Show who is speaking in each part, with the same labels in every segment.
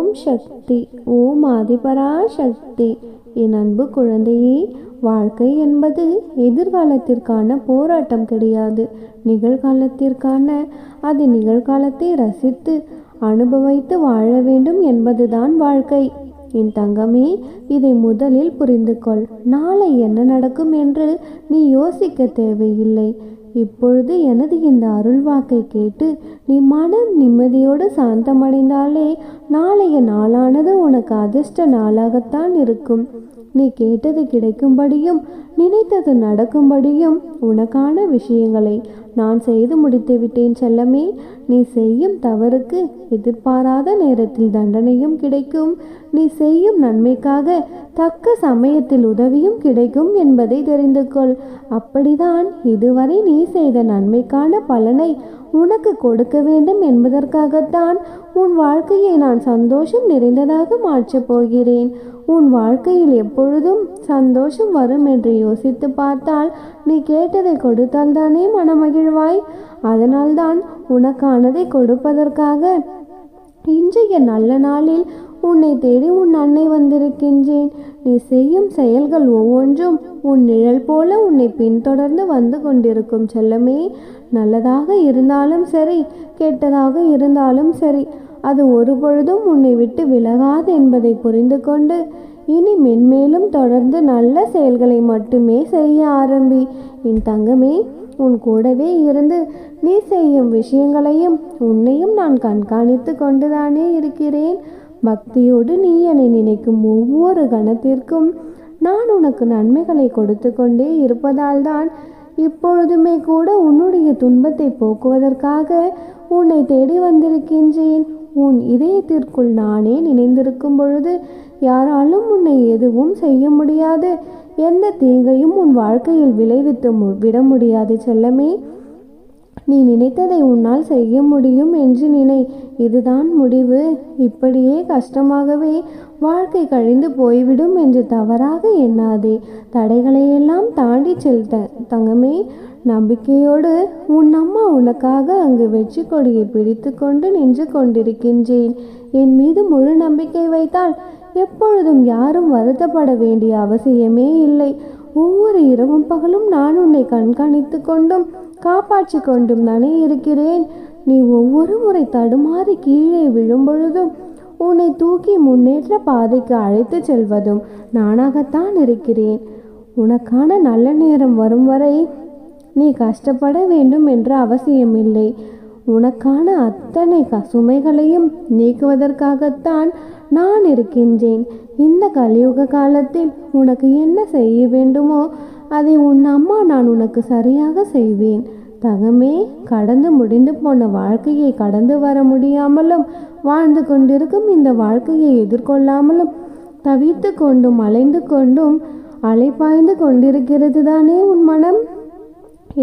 Speaker 1: ஓம் சக்தி, ஓம் ஆதிபரா சக்தி. என் அன்பு குழந்தையே, வாழ்க்கை என்பது எதிர்காலத்திற்கான போராட்டம் கிடையாது, நிகழ்காலத்திற்கான. அது நிகழ்காலத்தை ரசித்து அனுபவித்து வாழ வேண்டும் என்பதுதான் வாழ்க்கை. என் தங்கமே, இதை முதலில் புரிந்து கொள். நாளை என்ன நடக்கும் என்று நீ யோசிக்க தேவையில்லை. இப்பொழுது எனது இந்த அருள்வாக்கை கேட்டு நீ மன நிம்மதியோடு சாந்தமடைந்தாலே நாளைய நாளானது உனக்கு அதிர்ஷ்ட நாளாகத்தான் இருக்கும். நீ கேட்டது கிடைக்கும்படியும் நினைத்தது நடக்கும்படியும் உனக்கான விஷயங்களை நான் செய்து முடித்து விட்டேன் செல்லமே. நீ செய்யும் தவறுக்கு எதிர்பாராத நேரத்தில் தண்டனையும் கிடைக்கும். நீ செய்யும் நன்மைக்காக தக்க சமயத்தில் உதவியும் கிடைக்கும் என்பதை தெரிந்து கொள். அப்படிதான் இதுவரை நீ செய்த நன்மைக்கான பலனை உனக்கு கொடுக்க வேண்டும் என்பதற்காகத்தான் உன் வாழ்க்கையை நான் சந்தோஷம் நிறைந்ததாக மாற்றப் போகிறேன். உன் வாழ்க்கையில் எப்பொழுதும் சந்தோஷம் வரும் என்று யோசித்து பார்த்தால் நீ கேட்டதை கொடுத்தால் தானே மனமகிழ்வாய். அதனால்தான் உனக்கானதை கொடுப்பதற்காக இன்றைய நல்ல நாளில் உன்னை தேடி உன் அன்னை வந்திருக்கின்றேன். நீ செய்யும் செயல்கள் ஒவ்வொன்றும் உன் நிழல் போல உன்னை பின்தொடர்ந்து வந்து கொண்டிருக்கும் செல்லமே. நல்லதாக இருந்தாலும் சரி, கெட்டதாக இருந்தாலும் சரி, அது ஒரு பொழுதும் உன்னை விட்டு விலகாது என்பதை புரிந்து கொண்டு இனி மென்மேலும் தொடர்ந்து நல்ல செயல்களை மட்டுமே செய்ய ஆரம்பி. என் தங்கமே, உன் கூடவே இருந்து நீ செய்யும் விஷயங்களையும் உன்னையும் நான் கண்காணித்து கொண்டுதானே இருக்கிறேன். பக்தியோடு நீ என்னை நினைக்கும் ஒவ்வொரு கணத்திற்கும் நான் உனக்கு நன்மைகளை கொடுத்து கொண்டே இருப்பதால் தான் இப்பொழுதுமே கூட உன்னுடைய துன்பத்தை போக்குவதற்காக உன்னை தேடி வந்திருக்கின்றேன். உன் இதயத்திற்குள் நானே நினைந்திருக்கும் பொழுது யாராலும் உன்னை எதுவும் செய்ய முடியாது. எந்த தீங்கையும் உன் வாழ்க்கையில் விளைவித்து விட முடியாது செல்லமே. நீ நினைத்ததை உன்னால் செய்ய முடியும் என்று நினை. இதுதான் முடிவு. இப்படியே கஷ்டமாகவே வாழ்க்கை கழிந்து போய்விடும் என்று தவறாக எண்ணாதே. தடைகளையெல்லாம் தாண்டி செல் தங்கமே. நம்பிக்கையோடு உன் அம்மா உனக்காக அங்கு வெற்றி கொடியை பிடித்து கொண்டு நின்று கொண்டிருக்கின்றேன். என் மீது முழு நம்பிக்கை வைத்தால் எப்பொழுதும் யாரும் வருத்தப்பட வேண்டிய அவசியமே இல்லை. ஒவ்வொரு இரவும் பகலும் நான் உன்னை கண்காணித்து கொண்டும் காப்பாற்றி கொண்டும் தானே இருக்கிறேன். நீ ஒவ்வொரு முறை தடுமாறி கீழே விழும் பொழுதும் உன்னை தூக்கி முன்னேற்ற பாதைக்கு அழைத்து செல்வதும் நானாகத்தான் இருக்கிறேன். உனக்கான நல்ல நேரம் வரும் வரை நீ கஷ்டப்பட வேண்டும் என்ற அவசியமில்லை. உனக்கான அத்தனை சுமைகளையும் நீக்குவதற்காகத்தான் நான் இருக்கின்றேன். இந்த கலியுக காலத்தில் உனக்கு என்ன செய்ய வேண்டுமோ அதை உன் அம்மா நான் உனக்கு சரியாக செய்வேன். தகமே, கடந்து முடிந்து போன வாழ்க்கையை கடந்து வர முடியாமலும் வாழ்ந்து கொண்டிருக்கும் இந்த வாழ்க்கையை எதிர்கொள்ளாமலும் தவித்து கொண்டும் அலைந்து கொண்டும் அலைப்பாய்ந்து கொண்டிருக்கிறது தானே உன் மனம்.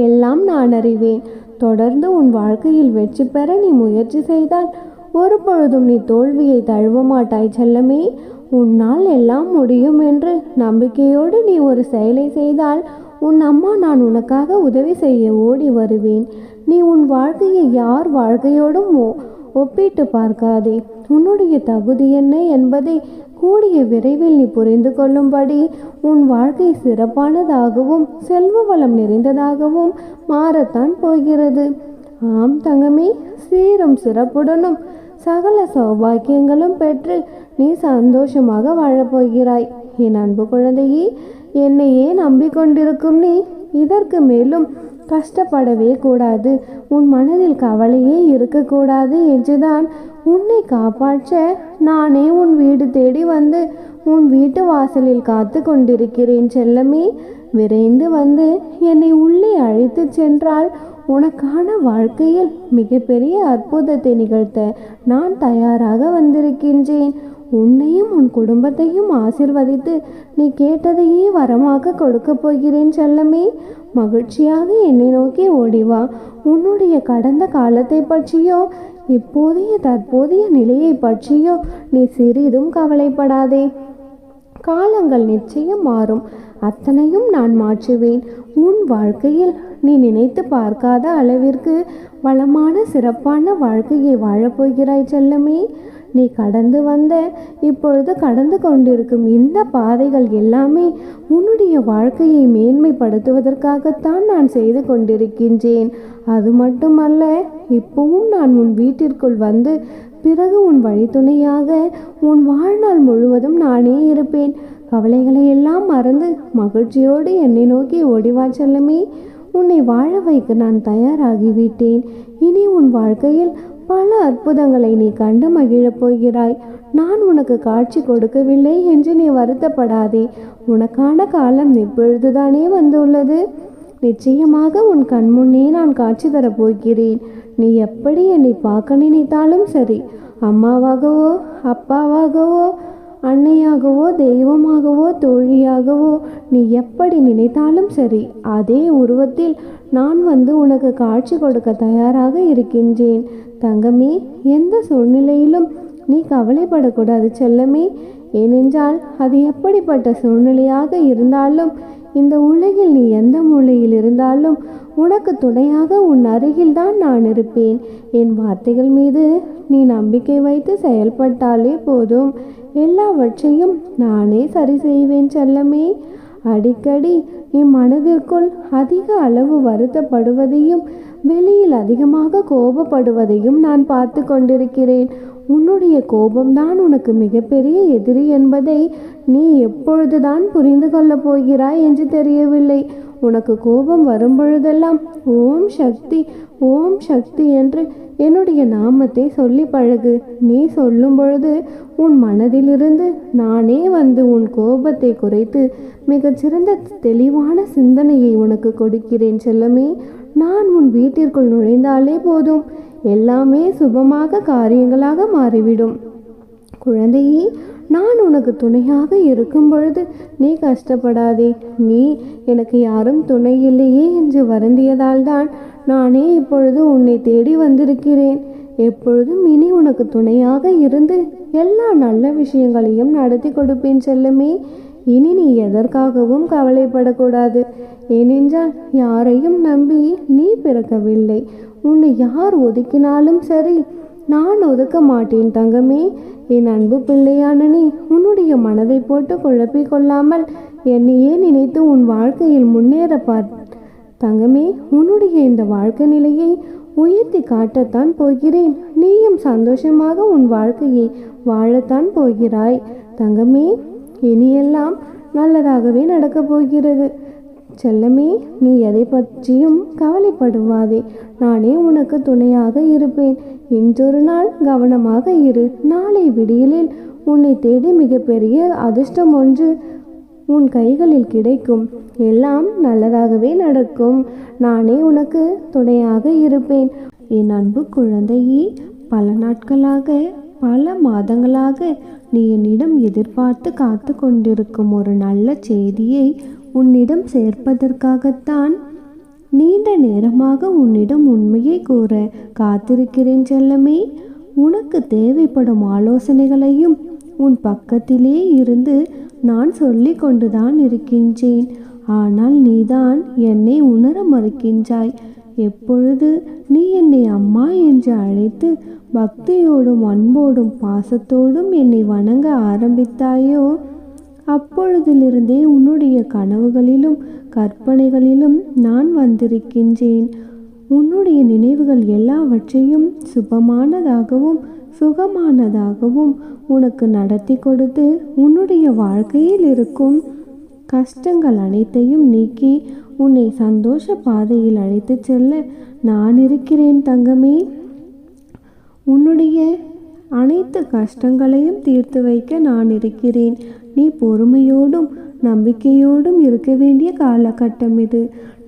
Speaker 1: எல்லாம் நான் அறிவேன். தொடர்ந்து உன் வாழ்க்கையில் வெற்றி பெற நீ முயற்சி செய்தால் ஒரு பொழுதும் நீ தோல்வியை தழுவ மாட்டாய் செல்லமே. உன்னால் எல்லாம் முடியும் என்று நம்பிக்கையோடு நீ ஒரு செயலை செய்தால் உன் அம்மா நான் உனக்காக உதவி செய்ய ஓடி வருவேன். நீ உன் வாழ்க்கையை யார் வாழ்க்கையோடும் ஒப்பிட்டு பார்க்காதே. உன்னுடைய தகுதி என்ன என்பதை கூடிய விரைவில் நீ புரிந்து கொள்ளும்படி உன் வாழ்க்கை சிறப்பானதாகவும் செல்வ வளம் நிறைந்ததாகவும் மாறத்தான் போகிறது. ஆம் தங்கமே, சீரும் சிறப்புடனும் சகல சௌபாக்கியங்களும் பெற்று நீ சந்தோஷமாக வாழப்போகிறாய். என் அன்பு குழந்தையே, என்னையே நம்பிக்கொண்டிருக்கும் நீ இதற்கு மேலும் கஷ்டப்படவே கூடாது. உன் மனதில் கவலையே இருக்கக்கூடாது என்றுதான் உன்னை காப்பாற்ற நானே உன் வீடு தேடி வந்து உன் வீட்டு வாசலில் காத்து கொண்டிருக்கிறேன் செல்லமே. விரைந்து வந்து என்னை உள்ளே அழைத்து சென்றால் உனக்கான வாழ்க்கையில் மிகப்பெரிய அற்புதத்தை நிகழ்த்த நான் தயாராக வந்திருக்கின்றேன். உன்னையும் உன் குடும்பத்தையும் ஆசிர்வதித்து நீ கேட்டதையே வரமாக கொடுக்க போகிறேன் செல்லமே. மகிழ்ச்சியாக என்னை நோக்கி ஓடிவா. உன்னுடைய கடந்த காலத்தை பற்றியோ இப்போதைய தற்போதைய நிலையை பற்றியோ நீ சிறிதும் கவலைப்படாதே. காலங்கள் நிச்சயம் மாறும். அத்தனையும் நான் மாற்றுவேன். உன் வாழ்க்கையில் நீ நினைத்து பார்க்காத அளவிற்கு வளமான சிறப்பான வாழ்க்கையை வாழப்போகிறாய் செல்லமே. நீ கடந்து வந்த, இப்பொழுது கடந்து கொண்டிருக்கும் இந்த பாதைகள் எல்லாமே உன்னுடைய வாழ்க்கையை மேன்மைப்படுத்துவதற்காகத்தான் நான் செய்து கொண்டிருக்கின்றேன். அது மட்டுமல்ல, இப்பவும் நான் உன் வீட்டிற்குள் வந்து பிறகு உன் வழித்துணையாக உன் வாழ்நாள் முழுவதும் நானே இருப்பேன். கவலைகளை எல்லாம் மறந்து மகிழ்ச்சியோடு என்னை நோக்கி ஓடிவா செல்லமே. உன்னை வாழ வைக்க நான் தயாராகிவிட்டேன். இனி உன் வாழ்க்கையில் பல அற்புதங்களை நீ கண்டு மகிழப் போகிறாய். நான் உனக்கு காட்சி கொடுக்கவில்லை என்று நீ வருத்தப்படாதே. உனக்கான காலம் இப்பொழுதுதானே வந்துள்ளது. நிச்சயமாக உன் கண்முன்னே நான் காட்சி தரப்போகிறேன். நீ எப்படி என்னை பார்க்க நினைத்தாலும் சரி, அம்மாவாகவோ அப்பாவாகவோ அன்னையாகவோ தெய்வமாகவோ தோழியாகவோ நீ எப்படி நினைத்தாலும் சரி, அதே உருவத்தில் நான் வந்து உனக்கு காட்சி கொடுக்க தயாராக இருக்கின்றேன். தங்கமே, எந்த சூழ்நிலையிலும் நீ கவலைப்படக்கூடாது செல்லமே. ஏனென்றால் அது எப்படிப்பட்ட சூழ்நிலையாக இருந்தாலும், இந்த உலகில் நீ எந்த மூலையில் இருந்தாலும் உனக்கு துணையாக உன் அருகில்தான் நான் இருப்பேன். என் வார்த்தைகள் மீது நீ நம்பிக்கை வைத்து செயல்பட்டாலே போதும், எல்லாவற்றையும் நானே சரி செய்வேன் செல்லமே. அடிக்கடி நீ மனதிற்குள் அதிக அளவு வருத்தப்படுவதையும் வெளியில் அதிகமாக கோபப்படுவதையும் நான் பார்த்து கொண்டிருக்கிறேன். உன்னுடைய கோபம்தான் உனக்கு மிகப்பெரிய எதிரி என்பதை நீ எப்பொழுதுதான் புரிந்து கொள்ளப் போகிறாய் என்று தெரியவில்லை. உனக்கு கோபம் வரும் பொழுதெல்லாம் ஓம் சக்தி, ஓம் சக்தி என்று என்னுடைய நாமத்தை சொல்லி பழகு. நீ சொல்லும் பொழுது உன் மனதிலிருந்து நானே வந்து உன் கோபத்தை குறைத்து மிகச்சிறந்த தெளிவான சிந்தனையை உனக்கு கொடுக்கிறேன் செல்லமே. நான் உன் வீட்டிற்குள் நுழைந்தாலே போதும், எல்லாமே சுபமாக காரியங்களாக மாறிவிடும். குழந்தையே, நான் உனக்கு துணையாக இருக்கும் பொழுது நீ கஷ்டப்படாதே. நீ எனக்கு யாரும் துணை இல்லையே என்று வருந்தியதால் தான் நானே இப்பொழுது உன்னை தேடி வந்திருக்கிறேன். எப்பொழுதும் இனி உனக்கு துணையாக இருந்து எல்லா நல்ல விஷயங்களையும் நடத்தி கொடுப்பேன் செல்லமே. இனி நீ எதற்காகவும் கவலைப்படக்கூடாது. ஏனென்றால் யாரையும் நம்பி நீ பிறக்கவில்லை. உன்னை யார் ஒதுக்கினாலும் சரி, நான் ஒதுக்க மாட்டேன் தங்கமே. என் அன்பு பிள்ளையான நீ உன்னுடைய மனதை போட்டு குழப்பிக் கொள்ளாமல் என்னையே நினைத்து உன் வாழ்க்கையில் முன்னேற பார் தங்கமே. உன்னுடைய இந்த வாழ்க்கை நிலையை உயர்த்தி காட்டத்தான் போகிறேன். நீயும் சந்தோஷமாக உன் வாழ்க்கையை வாழத்தான் போகிறாய் தங்கமே. இனியெல்லாம் நல்லதாகவே நடக்கப் போகிறது செல்லமே. நீ எதை பற்றியும் கவலைப்படுவாதே. நானே உனக்கு துணையாக இருப்பேன். இன்றொரு நாள் கவனமாக இரு. நாளை விடியலில் உன்னை தேடி மிகப்பெரிய அதிர்ஷ்டம் ஒன்று உன் கைகளில் கிடைக்கும். எல்லாம் நல்லதாகவே நடக்கும். நானே உனக்கு துணையாக இருப்பேன். என் அன்பு குழந்தையே, பல நாட்களாக பல மாதங்களாக நீ என்னிடம் எதிர்பார்த்து காத்து கொண்டிருக்கும் ஒரு நல்ல செய்தியை உன்னிடம் சேர்ப்பதற்காகத்தான் நீண்ட நேரமாக உன்னிடம் உண்மையை கூற காத்திருக்கிறேன் செல்லமே. உனக்கு தேவைப்படும் ஆலோசனைகளையும் உன் பக்கத்திலே இருந்து நான் சொல்லி கொண்டுதான் இருக்கின்றேன். ஆனால் நீதான் என்னை உணர மறுக்கின்றாய். எப்பொழுது நீ என்னை அம்மா என்று அழைத்து பக்தியோடும் அன்போடும் பாசத்தோடும் என்னை வணங்க ஆரம்பித்தாயோ, அப்பொழுதிலிருந்தே உன்னுடைய கனவுகளிலும் கற்பனைகளிலும் நான் வந்திருக்கின்றேன். உன்னுடைய நினைவுகள் எல்லாவற்றையும் சுபமானதாகவும் சுகமானதாகவும் உனக்கு நடத்தி கொடுத்து உன்னுடைய வாழ்க்கையில் இருக்கும் கஷ்டங்கள் அனைத்தையும் நீக்கி உன்னை சந்தோஷ பாதையில் அழைத்து செல்ல நான் இருக்கிறேன் தங்கமே. உன்னுடைய அனைத்து கஷ்டங்களையும் தீர்த்து வைக்க நான் இருக்கிறேன். நீ பொறுமையோடும் நம்பிக்கையோடும் இருக்க வேண்டிய காலகட்டம் இது.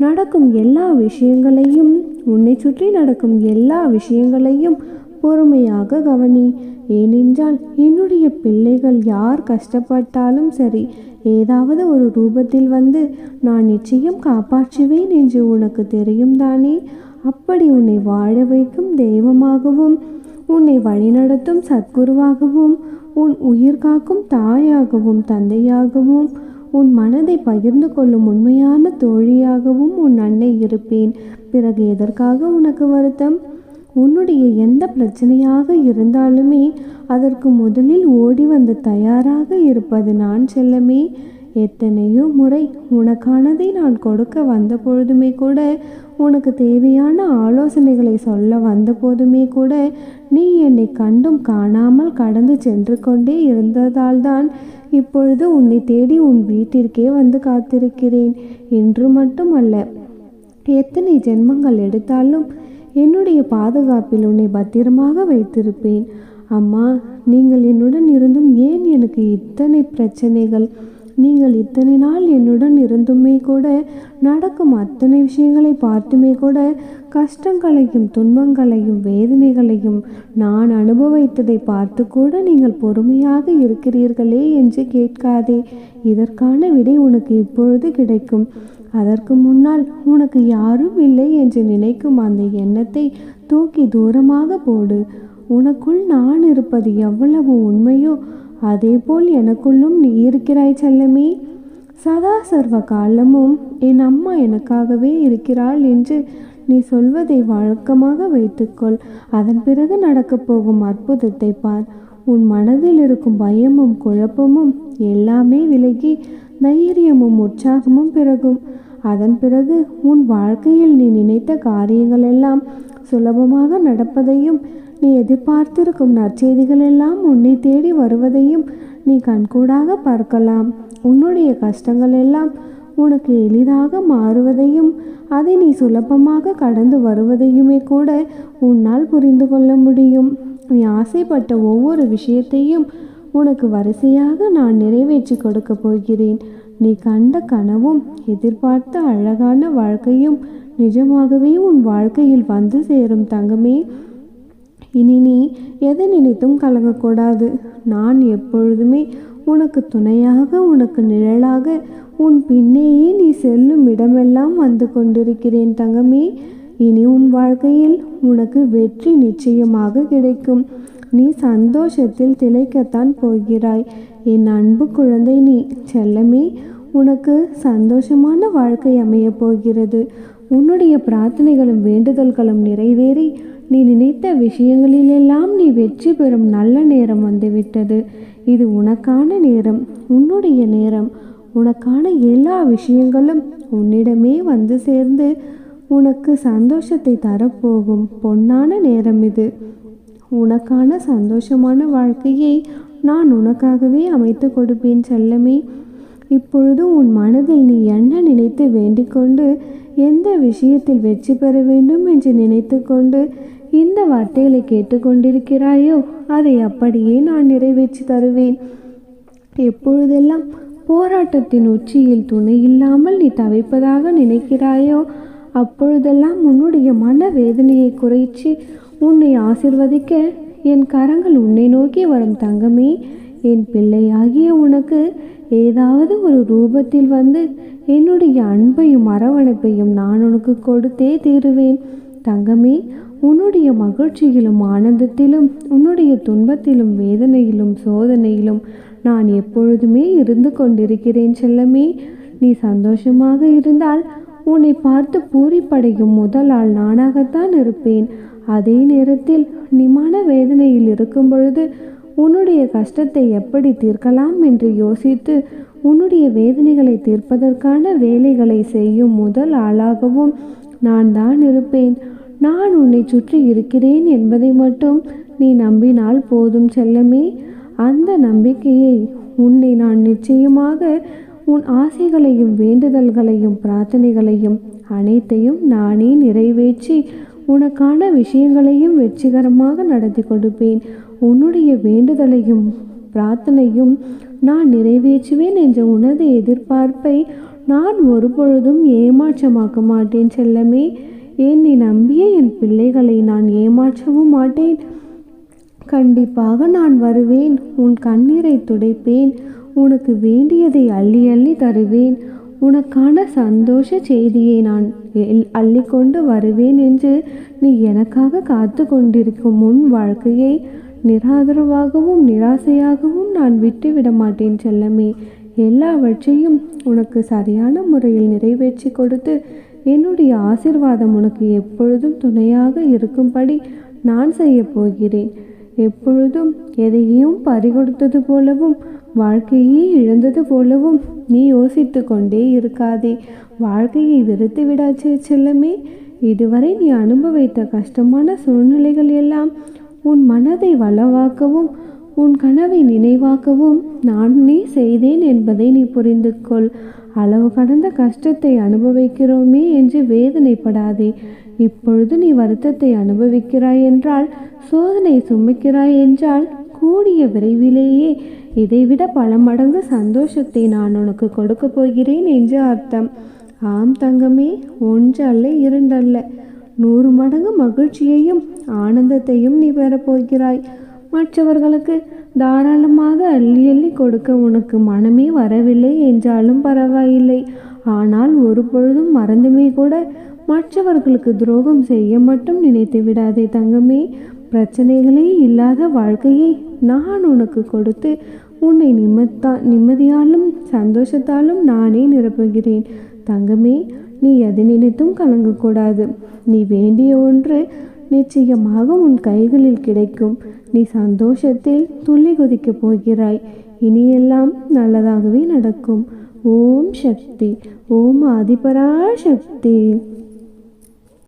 Speaker 1: நடக்கும் எல்லா விஷயங்களையும், உன்னை சுற்றி நடக்கும் எல்லா விஷயங்களையும் பொறுமையாக கவனி. ஏனென்றால் என்னுடைய பிள்ளைகள் யார் கஷ்டப்பட்டாலும் சரி, ஏதாவது ஒரு ரூபத்தில் வந்து நான் நிச்சயம் காப்பாற்றுவேன் என்று உனக்கு தெரியும் தானே. அப்படி உன்னை வாழ வைக்கும் தெய்வமாகவும், உன்னை வழிநடத்தும் சத்குருவாகவும், உன் உயிர் காக்கும் தாயாகவும் தந்தையாகவும், உன் மனதை பகிர்ந்து கொள்ளும் உண்மையான தோழியாகவும் உன் அன்னை இருப்பேன். பிறகு எதற்காக உனக்கு வருத்தம்? உன்னுடைய எந்த பிரச்சனையாக இருந்தாலுமே அதற்கு முதலில் ஓடி வந்து தயாராக இருப்பது நான் செல்லமே. எத்தனையோ முறை உனக்கானதை நான் கொடுக்க வந்த பொழுதுமே கூட, உனக்கு தேவையான ஆலோசனைகளை சொல்ல வந்த போதுமே கூட, நீ என்னை கண்டும் காணாமல் கடந்து சென்று கொண்டே இருந்ததால்தான் இப்பொழுது உன்னை தேடி உன் வீட்டிற்கே வந்து காத்திருக்கிறேன். இன்று மட்டுமல்ல, எத்தனை ஜென்மங்கள் எடுத்தாலும் என்னுடைய பாதுகாப்பில் உன்னை பத்திரமாக வைத்திருப்பேன். அம்மா, நீங்கள் என்னுடன் இருந்தும் ஏன் எனக்கு இத்தனை பிரச்சனைகள்? நீங்கள் இத்தனை நாள் என்னுடன் இருந்துமே கூட, நடக்கும் அத்தனை விஷயங்களை பார்த்துமே கூட, கஷ்டங்களையும் துன்பங்களையும் வேதனைகளையும் நான் அனுபவித்ததை பார்த்து கூட நீங்கள் பொறுமையாக இருக்கிறீர்களே என்று கேட்காதே. இதற்கான விடை உனக்கு இப்பொழுது கிடைக்கும். அதற்கு முன்னால் உனக்கு யாரும் இல்லை என்று நினைக்கும் அந்த எண்ணத்தை தூக்கி தூரமாக போடு. உனக்குள் நான் இருப்பது எவ்வளவு உண்மையோ அதேபோல் எனக்குள்ளும் நீ இருக்கிறாய் செல்லமே. சதா சர்வ காலமும் என் அம்மா எனக்காகவே இருக்கிறாள் என்று நீ சொல்வதை வழக்கமாக வைத்துக்கொள். அதன் பிறகு நடக்கப் போகும் அற்புதத்தை பார். உன் மனதில் இருக்கும் பயமும் குழப்பமும் எல்லாமே விலகி தைரியமும் உற்சாகமும் பிறகும். அதன் பிறகு உன் வாழ்க்கையில் நீ நினைத்த காரியங்கள் எல்லாம் சுலபமாக நடப்பதையும், நீ எதிர்பார்த்திருக்கும் நற்செய்திகள் எல்லாம் உன்னை தேடி வருவதையும் நீ கண்கூடாக பார்க்கலாம். உன்னுடைய கஷ்டங்கள் எல்லாம் உனக்கு எளிதாக மாறுவதையும், அதை நீ சுலபமாக கடந்து வருவதையுமே கூட உன்னால் புரிந்து கொள்ள முடியும். நீ ஆசைப்பட்ட ஒவ்வொரு விஷயத்தையும் உனக்கு வரிசையாக நான் நிறைவேற்றி கொடுக்க போகிறேன். நீ கண்ட கனவும் எதிர்பார்த்த அழகான வாழ்க்கையும் நிஜமாகவே உன் வாழ்க்கையில் வந்து சேரும் தங்கமே. இனி நீ எதை நினைத்தும் கலங்கக்கூடாது. நான் எப்பொழுதுமே உனக்கு துணையாக, உனக்கு நிழலாக, உன் பின்னேயே நீ செல்லும் இடமெல்லாம் வந்து கொண்டிருக்கிறேன் தங்கமே. இனி உன் வாழ்க்கையில் உனக்கு வெற்றி நிச்சயமாக கிடைக்கும். நீ சந்தோஷத்தில் திளைக்கத்தான் போகிறாய். என் அன்பு குழந்தை நீ செல்லமே. உனக்கு சந்தோஷமான வாழ்க்கை அமையப் போகிறது. உன்னுடைய பிரார்த்தனைகளும் வேண்டுதல்களும் நிறைவேறி நீ நினைத்த விஷயங்களிலெல்லாம் நீ வெற்றி பெறும் நல்ல நேரம் வந்துவிட்டது. இது உனக்கான நேரம், உன்னுடைய நேரம். உனக்கான எல்லா விஷயங்களும் உன்னிடமே வந்து சேர்ந்து உனக்கு சந்தோஷத்தை தரப்போகும் பொன்னான நேரம் இது. உனக்கான சந்தோஷமான வாழ்க்கையை நான் உனக்காகவே அமைத்து கொடுப்பேன் செல்லமே. இப்பொழுது உன் மனதில் நீ என்ன நினைத்து வேண்டிக் கொண்டு, எந்த விஷயத்தில் வெற்றி பெற வேண்டும் என்று நினைத்து கொண்டு இந்த வார்த்தைகளை கேட்டுக்கொண்டிருக்கிறாயோ அதை அப்படியே நான் நிறைவேற்றி தருவேன். எப்பொழுதெல்லாம் போராட்டத்தின் உச்சியில் துணை இல்லாமல் நீ தவிப்பதாக நினைக்கிறாயோ அப்பொழுதெல்லாம் உன்னுடைய மன வேதனையை குறைச்சி உன்னை ஆசிர்வதிக்க என் கரங்கள் உன்னை நோக்கி வரும் தங்கமே. என் பிள்ளையாகிய உனக்கு ஏதாவது ஒரு ரூபத்தில் வந்து என்னுடைய அன்பையும் அரவணைப்பையும் நான் உனக்கு கொடுத்தே தீருவேன் தங்கமே. உன்னுடைய மகிழ்ச்சியிலும் ஆனந்தத்திலும், உன்னுடைய துன்பத்திலும் வேதனையிலும் சோதனையிலும் நான் எப்பொழுதுமே இருந்து கொண்டிருக்கிறேன் செல்லமே. நீ சந்தோஷமாக இருந்தால் உன்னை பார்த்து பூரிப்படையும் முதல் ஆள் நானாகத்தான் இருப்பேன். அதே நேரத்தில் நீ மன வேதனையில் இருக்கும் பொழுது உன்னுடைய கஷ்டத்தை எப்படி தீர்க்கலாம் என்று யோசித்து உன்னுடைய வேதனைகளை தீர்ப்பதற்கான வேலைகளை செய்யும் முதல் ஆளாகவும் நான் தான் இருப்பேன். நான் உன்னை சுற்றி இருக்கிறேன் என்பதை மட்டும் நீ நம்பினால் போதும் செல்லமே. அந்த நம்பிக்கையை உன்னை நான் நிச்சயமாக உன் ஆசைகளையும் வேண்டுதல்களையும் பிரார்த்தனைகளையும் அனைத்தையும் நானே நிறைவேற்றி உனக்கான விஷயங்களையும் வெற்றிகரமாக நடத்தி கொடுப்பேன். உன்னுடைய வேண்டுதலையும் பிரார்த்தனையும் நான் நிறைவேற்றுவேன் என்ற உனது எதிர்பார்ப்பை நான் ஒருபொழுதும் ஏமாற்றமாக்க மாட்டேன் செல்லமே. என்னை நம்பிய என் பிள்ளைகளை நான் ஏமாற்றவும் மாட்டேன். கண்டிப்பாக நான் வருவேன். உன் கண்ணீரை துடைப்பேன். உனக்கு வேண்டியதை அள்ளி அள்ளி தருவேன். உனக்கான சந்தோஷ செய்தியை நான் அள்ளிக்கொண்டு வருவேன் என்று நீ எனக்காக காத்து கொண்டிருக்கும் உன் வாழ்க்கையை நிராதரவாகவும் நிராசையாகவும் நான் விட்டுவிட மாட்டேன் செல்லமே. எல்லாவற்றையும் உனக்கு சரியான முறையில் நிறைவேற்றி கொடுத்து என்னுடைய ஆசிர்வாதம் உனக்கு எப்பொழுதும் துணையாக இருக்கும்படி நான் செய்ய போகிறேன். எப்பொழுதும் எதையும் பறிகொடுத்தது போலவும் வாழ்க்கையை இழந்தது போலவும் நீ யோசித்து கொண்டே இருக்காதே. வாழ்க்கையை வெறுத்து விடாச்சே செல்லமே. இதுவரை நீ அனுபவித்த கஷ்டமான சூழ்நிலைகள் எல்லாம் உன் மனதை வளவாக்கவும் உன் கனவை நினைவாக்கவும் நானே செய்தேன் என்பதை நீ புரிந்து கொள். அளவு கடந்த கஷ்டத்தை அனுபவிக்கிறோமே என்று வேதனைப்படாதே. இப்பொழுது நீ வருத்தத்தை அனுபவிக்கிறாய் என்றால், சோதனை சுமக்கிறாய் என்றால், கூடிய விரைவிலேயே இதைவிட பல மடங்கு சந்தோஷத்தை நான் உனக்கு கொடுக்க போகிறேன் என்று அர்த்தம். ஆம் தங்கமே, ஒன்று அல்ல, இரண்டல்ல, 100 மடங்கு மகிழ்ச்சியையும் ஆனந்தத்தையும் நீ பெறப்போகிறாய். மற்றவர்களுக்கு தாராளமாக அள்ளி அள்ளி கொடுக்க உனக்கு மனமே வரவில்லை என்றாலும் பரவாயில்லை. ஆனால் ஒரு பொழுதும் மறந்துமே கூட மற்றவர்களுக்கு துரோகம் செய்ய மட்டும் நினைத்து விடாதே தங்கமே. பிரச்சனைகளே இல்லாத வாழ்க்கையை நான் உனக்கு கொடுத்து உன்னை நிம்மதியாலும் சந்தோஷத்தாலும் நானே நிரப்புகிறேன். தங்கமே, நீ எதை நினைத்தும் கலங்கக்கூடாது. நீ வேண்டிய ஒன்று நிச்சயமாக உன் கைகளில் கிடைக்கும். நீ சந்தோஷத்தில் துள்ளி குதிக்கப் போகிறாய். இனியெல்லாம் நல்லதாகவே நடக்கும். ஓம் சக்தி. ஓம் ஆதிபராசக்தி.